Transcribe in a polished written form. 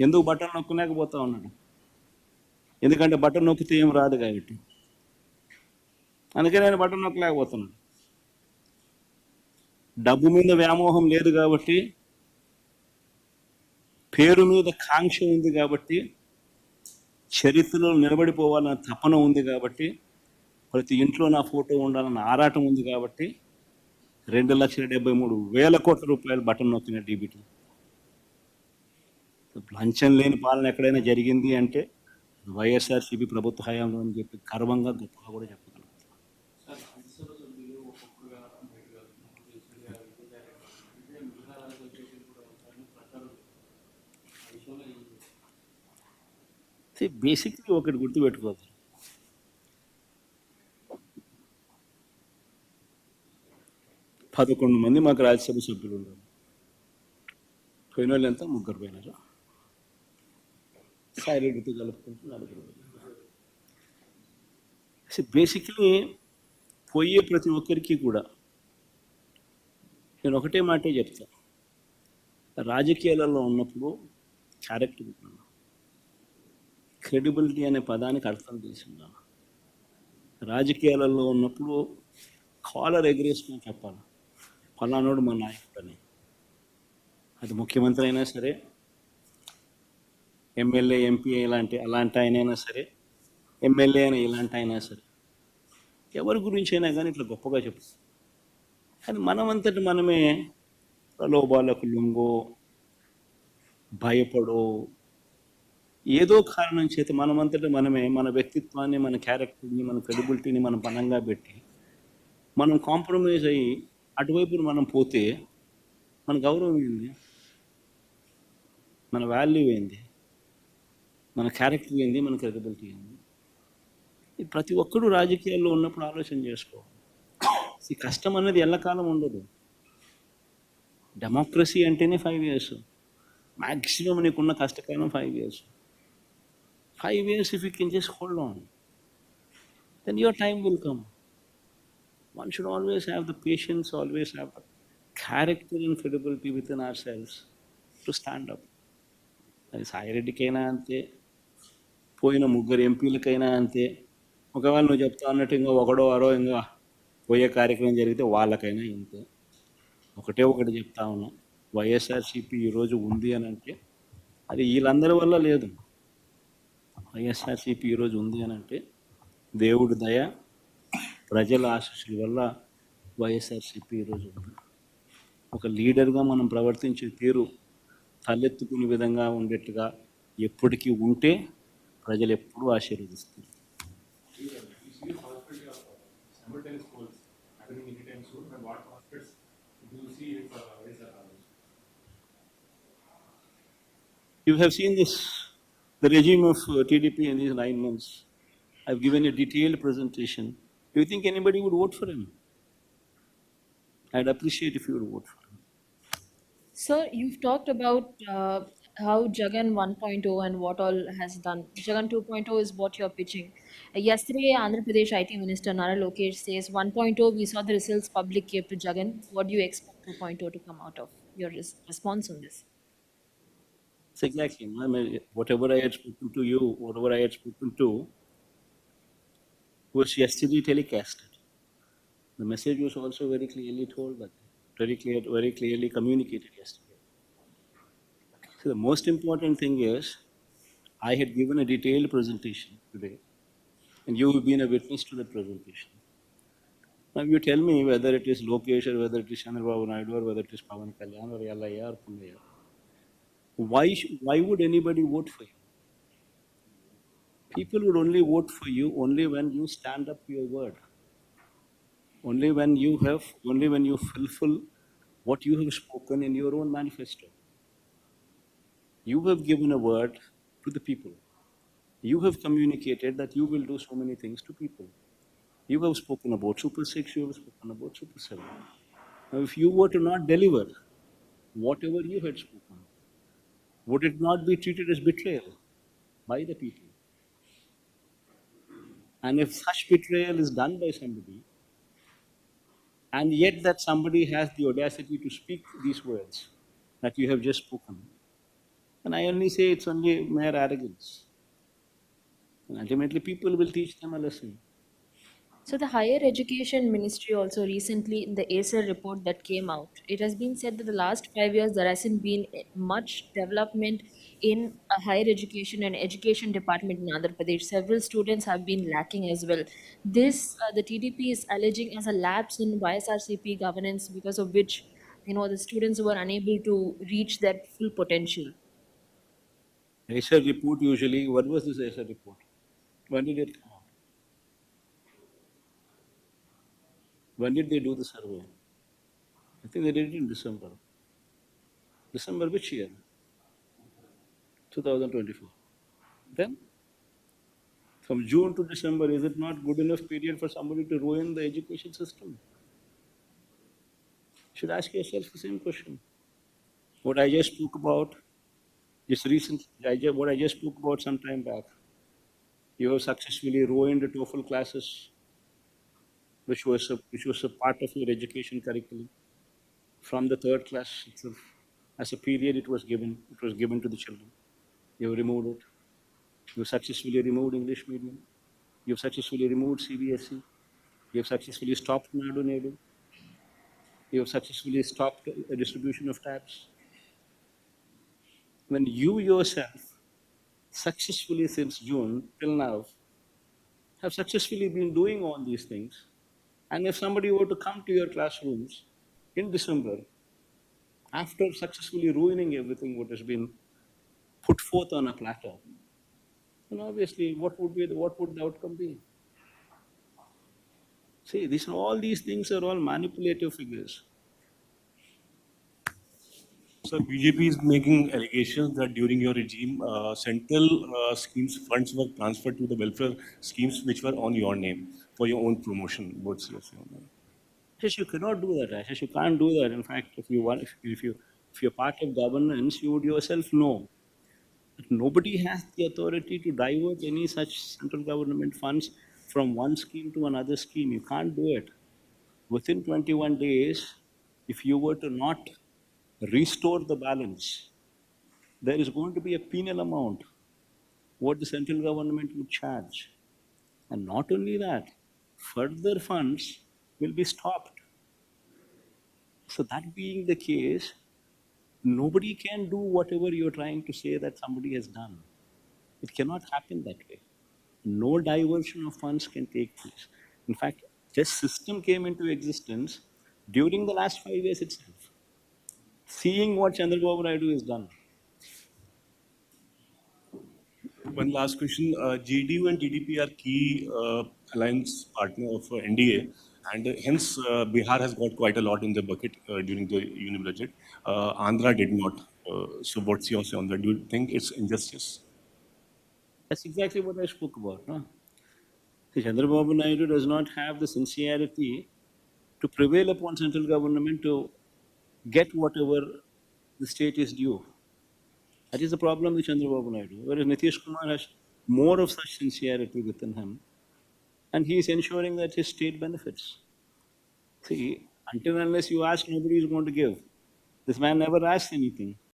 ఎందుకు బటన్ నొక్కలేకపోతా ఉన్నాడు? ఎందుకంటే బటన్ నొక్కితే ఏం రాదు కాబట్టి. అందుకే నేను బటన్ నొక్కలేకపోతున్నాను. డబ్బు మీద వ్యామోహం లేదు కాబట్టి, పేరు మీద కాంక్ష ఉంది కాబట్టి, చరిత్రలో నిలబడిపోవాలన్న తపన ఉంది కాబట్టి, ప్రతి ఇంట్లో నా ఫోటో ఉండాలన్న ఆరాటం ఉంది కాబట్టి 2,73,000 కోట్ల రూపాయలు బటన్ నొక్కిన డీబీటీ. లంచం లేని పాలన ఎక్కడైనా జరిగింది అంటే వైఎస్ఆర్సీపీ ప్రభుత్వ హయాంలో అని చెప్పి గర్వంగా గొప్పగా కూడా చెప్పగలుగుతాం. బేసిక్లీ ఒకటి గుర్తుపెట్టుకోవాలి, పదకొండు మంది మాకు రాజ్యసభ సభ్యులు ఉన్నారు. పోయిన వాళ్ళు ఎంత? ముగ్గురు పోయినారు. సాయి రెడ్డితో కలుపుకుంటూ 4 బేసిక్లీ పోయే ప్రతి ఒక్కరికి కూడా నేను ఒకటే మాటే చెప్తా, రాజకీయాలలో ఉన్నప్పుడు క్యారెక్టర్ ఉన్నాను, క్రెడిబిలిటీ అనే పదానికి అర్థం తెలిసిందా. రాజకీయాలలో ఉన్నప్పుడు కాలర్ ఎగరేసుకొని చెప్పాలి, పలానోడు మా నాయకుడు అని. అది ముఖ్యమంత్రి అయినా సరే, ఎమ్మెల్యే ఎంపీ అలాంటి ఆయనైనా సరే, ఎమ్మెల్యే అయినా ఇలాంటి అయినా సరే, ఎవరి గురించి అయినా కానీ ఇట్లా గొప్పగా చెప్తాం. కానీ మనమంతటి మనమే ప్రలోభాలకు లొంగో, భయపడో, ఏదో కారణం చేత మనమంతటి మనమే మన వ్యక్తిత్వాన్ని, మన క్యారెక్టర్ని, మన క్రెడిబిలిటీని మనం బలంగా పెట్టి మనం కాంప్రమైజ్ అయ్యి అటువైపు మనం పోతే మన గౌరవం ఏంది, మన వాల్యూ ఏంది, మన క్యారెక్టర్ ఏంది, మన క్రెడిబిలిటీ ఏంది? ప్రతి ఒక్కరూ రాజకీయాల్లో ఉన్నప్పుడు ఆలోచన చేసుకోవాలి. ఈ కష్టం అనేది ఎల్లకాలం ఉండదు. డెమోక్రసీ అంటేనే 5 years, మ్యాక్సిమం నీకున్న కష్టకాలం 5 years. 5 years if you can just hold on, then your time will come. One should always have the patience, always have the character and credibility within ourselves to stand up. అది సాయి రెడ్డికైనా అంతే, పోయిన 3 ఎంపీలకైనా అంతే. ఒకవేళ నువ్వు చెప్తా అన్నట్టు ఇంకా ఒకడో అరో ఇంకా పోయే కార్యక్రమం జరిగితే వాళ్ళకైనా ఇంతే. ఒకటి చెప్తా ఉన్నా, వైఎస్ఆర్సీపీ ఈరోజు ఉంది అని అంటే అది వీళ్ళందరి వల్ల లేదు. వైఎస్ఆర్సీపీ ఈరోజు ఉంది అని అంటే దేవుడి దయ, ప్రజల ఆశీస్సుల వల్ల వైఎస్ఆర్సీపీ ఈరోజు ఉంది. ఒక లీడర్గా మనం ప్రవర్తించే తీరు తలెత్తుకునే విధంగా ఉండేట్టుగా ఎప్పటికీ ఉంటే ప్రజలు ఎప్పుడూ ఆశీర్వదిస్తారు. You have seen this, the regime of TDP in these 9 months. I've given a detailed presentation. Do you think anybody would vote for him? I'd appreciate if you would vote for him. Sir, you've talked about how Jagan 1.0 and what all has done. Jagan 2.0 is what you're pitching. Yesterday, Andhra Pradesh IT Minister allocation says 1.0, we saw the results public gave to Jagan. What do you expect 2.0 to come out of? Your response on this? It's exactly. I mean, whatever I had spoken to you, whatever I had spoken to, was yesterday telecasted. The message was also very clearly told, but very clearly communicated yesterday. So the most important thing is, I had given a detailed presentation today, and you have been a witness to that presentation. Now you tell me whether it is Lokesh or whether it is Chandrababu Naidu or whether it is Pawan Kalyan or Yallaya or Punnaya. Why would anybody vote for you? People would only vote for you only when you stand up to your word. Only when you fulfill what you have spoken in your own manifesto. You have given a word to the people. You have communicated that you will do so many things to people. You have spoken about Super 6, you have spoken about Super 7. Now, if you were to not deliver whatever you had spoken, would it not be treated as betrayal by the people? And if such betrayal is done by somebody, and yet that somebody has the audacity to speak these words that you have just spoken, And I only say it's only mere arrogance. And ultimately, people will teach them a lesson. So the Higher Education Ministry also recently, in the ACER report that came out, it has been said that the last 5 years there hasn't been much development in a higher education and education department in Andhra Pradesh. Several students have been lacking as well. This the TDP is alleging as a lapse in YSRCP governance, because of which the students were unable to reach their full potential. ASER report usually, what was this ASER report? When did it come out? When did they do the survey? I think they did it in December. December which year? 2024. Then, from June to December, is it not good enough period for somebody to ruin the education system? You should ask yourself the same question. What I just spoke about, just recent, what I just spoke about some time back, you have successfully ruined the TOEFL classes, which was a part of your education curriculum. From the third class itself, as a period, it was given to the children. You have removed it. You have successfully removed English medium. You have successfully removed CBSE. You have successfully stopped Nadu Nedu. You have successfully stopped a distribution of tabs. When you yourself successfully since June till now have successfully been doing all these things, and if somebody were to come to your classrooms in December after successfully ruining everything what has been put forth on a platter, then obviously what would the outcome be? See, all these things are all manipulative figures. So BJP is making allegations that during your regime, central schemes funds were transferred to the welfare schemes which were on your name for your own promotion. What's your say on that? Ashish, you cannot do that. Ashish, you can't do that. In fact, if you're part of governance, you would yourself know that nobody has the authority to divert any such central government funds from one scheme to another scheme. You can't do it. Within 21 days, if you were to not restore the balance, there is going to be a penal amount what the central government would charge. And not only that, further funds will be stopped. So, that being the case, nobody can do whatever you're trying to say that somebody has done. It cannot happen that way. No diversion of funds can take place. In fact, this system came into existence during the last 5 years itself. Seeing what Chandrababu Naidu has done. One last question. JDU and TDP are key alliance partner of NDA, and hence Bihar has got quite a lot in the bucket during the union budget. Andhra did not. So what's your say on that? Do you think it's injustice? That's exactly what I spoke about. No? See, Chandrababu Naidu does not have the sincerity to prevail upon central government to get whatever the state is due. That is the problem with Chandrababu Naidu. Whereas Nitish Kumar has more of such sincerity within him, and he is ensuring that his state benefits. See, until unless you ask, nobody is going to give. This man never asks anything.